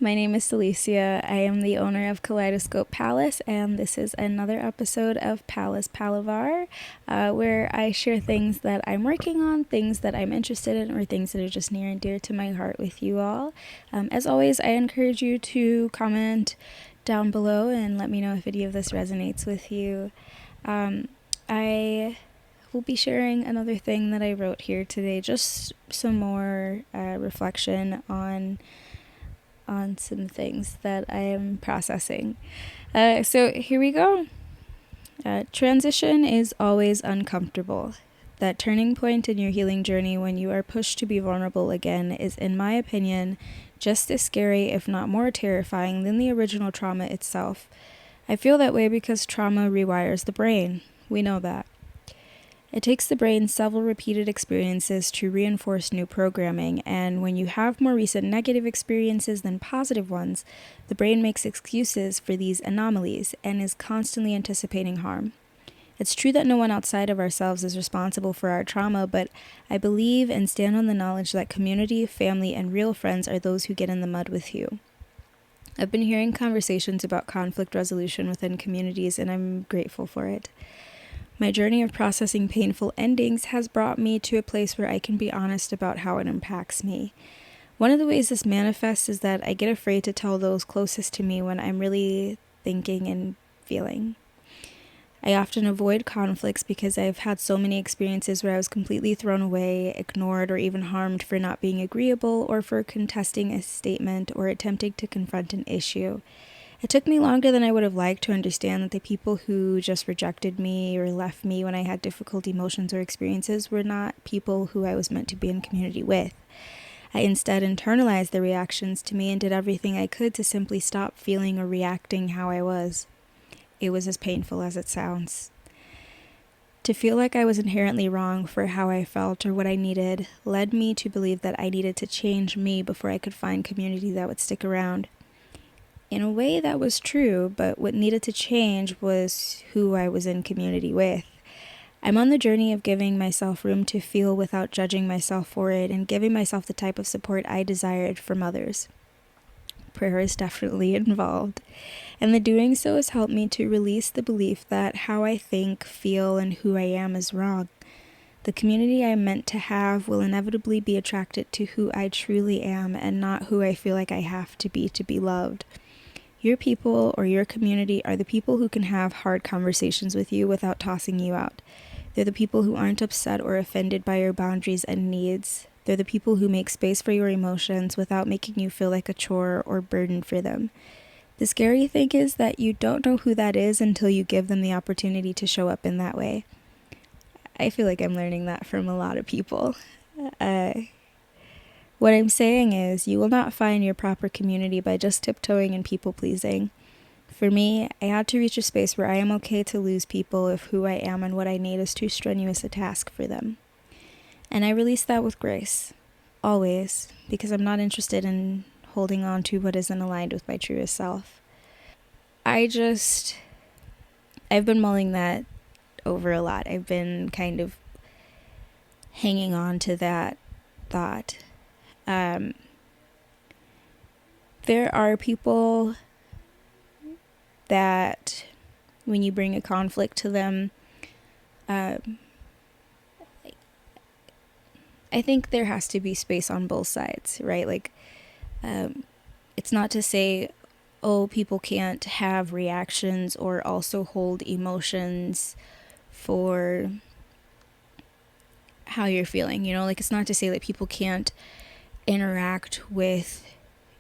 My name is Celicia. I am the owner of Kaleidoscope Palace, and this is another episode of Palaver, where I share things that I'm working on, things that I'm interested in, or things that are just near and dear to my heart with you all. As always, I encourage you to comment down below and let me know if any of this resonates with you. I will be sharing another thing that I wrote here today, just some more reflection on some things that I am processing. So here we go. Transition is always uncomfortable. That turning point in your healing journey when you are pushed to be vulnerable again is, in my opinion, just as scary, if not more terrifying, than the original trauma itself. I feel that way because trauma rewires the brain. We know that. It takes the brain several repeated experiences to reinforce new programming, and when you have more recent negative experiences than positive ones, the brain makes excuses for these anomalies and is constantly anticipating harm. It's true that no one outside of ourselves is responsible for our trauma, but I believe and stand on the knowledge that community, family, and real friends are those who get in the mud with you. I've been hearing conversations about conflict resolution within communities, and I'm grateful for it. My journey of processing painful endings has brought me to a place where I can be honest about how it impacts me. One of the ways this manifests is that I get afraid to tell those closest to me when I'm really thinking and feeling. I often avoid conflicts because I've had so many experiences where I was completely thrown away, ignored, or even harmed for not being agreeable or for contesting a statement or attempting to confront an issue. It took me longer than I would have liked to understand that the people who just rejected me or left me when I had difficult emotions or experiences were not people who I was meant to be in community with. I instead internalized their reactions to me and did everything I could to simply stop feeling or reacting how I was. It was as painful as it sounds. To feel like I was inherently wrong for how I felt or what I needed led me to believe that I needed to change me before I could find community that would stick around. In a way, that was true, but what needed to change was who I was in community with. I'm on the journey of giving myself room to feel without judging myself for it and giving myself the type of support I desired from others. Prayer is definitely involved, and the doing so has helped me to release the belief that how I think, feel, and who I am is wrong. The community I'm meant to have will inevitably be attracted to who I truly am and not who I feel like I have to be loved. Your people or your community are the people who can have hard conversations with you without tossing you out. They're the people who aren't upset or offended by your boundaries and needs. They're the people who make space for your emotions without making you feel like a chore or burden for them. The scary thing is that you don't know who that is until you give them the opportunity to show up in that way. I feel like I'm learning that from a lot of people. What I'm saying is, you will not find your proper community by just tiptoeing and people-pleasing. For me, I had to reach a space where I am okay to lose people if who I am and what I need is too strenuous a task for them. And I release that with grace. Always. Because I'm not interested in holding on to what isn't aligned with my truest self. I've been mulling that over a lot. I've been kind of hanging on to that thought. There are people that when you bring a conflict to them, I think there has to be space on both sides, right? Like, it's not to say, oh, people can't have reactions or also hold emotions for how you're feeling, like it's not to say that people can't interact with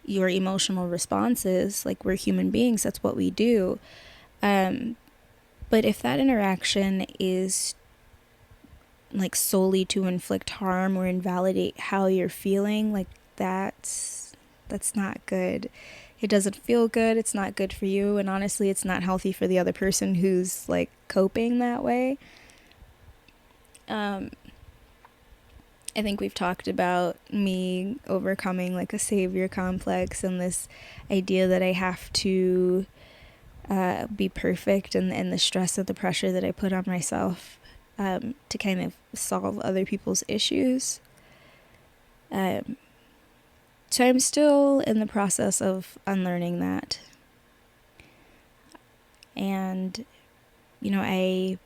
your emotional responses. Like, we're human beings, that's what we do. But if that interaction is like solely to inflict harm or invalidate how you're feeling, like that's not good. It doesn't feel good, it's not good for you, and honestly it's not healthy for the other person who's like coping that way. I think we've talked about me overcoming like a savior complex and this idea that I have to be perfect, and the stress and the pressure that I put on myself to kind of solve other people's issues. So I'm still in the process of unlearning that. And, I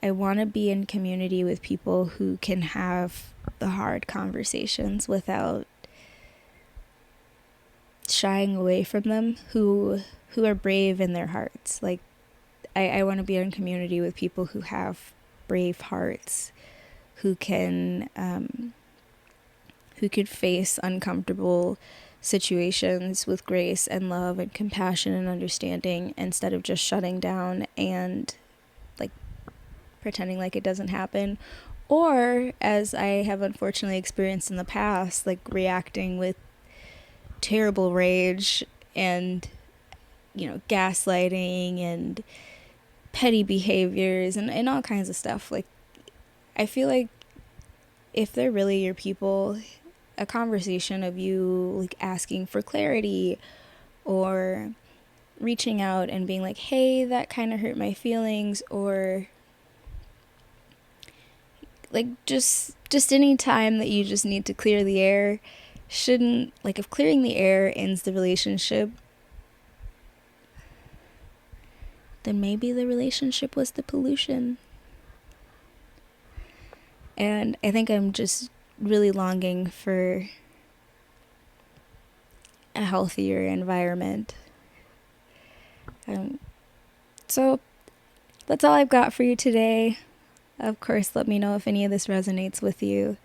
want to be in community with people who can have the hard conversations without shying away from them, who are brave in their hearts. Like, I want to be in community with people who have brave hearts, who can face uncomfortable situations with grace and love and compassion and understanding, instead of just shutting down and like pretending like it doesn't happen, or, as I have unfortunately experienced in the past, like reacting with terrible rage and gaslighting and petty behaviors and all kinds of stuff. Like, I feel like if they're really your people, a conversation of you like asking for clarity or reaching out and being like, hey, that kind of hurt my feelings, or like just any time that you just need to clear the air, shouldn't, like, if clearing the air ends the relationship, then maybe the relationship was the pollution. And I think I'm just really longing for a healthier environment. So that's all I've got for you today. Of course, let me know if any of this resonates with you.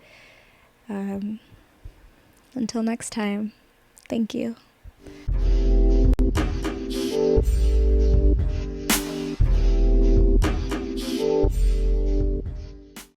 Until next time, thank you.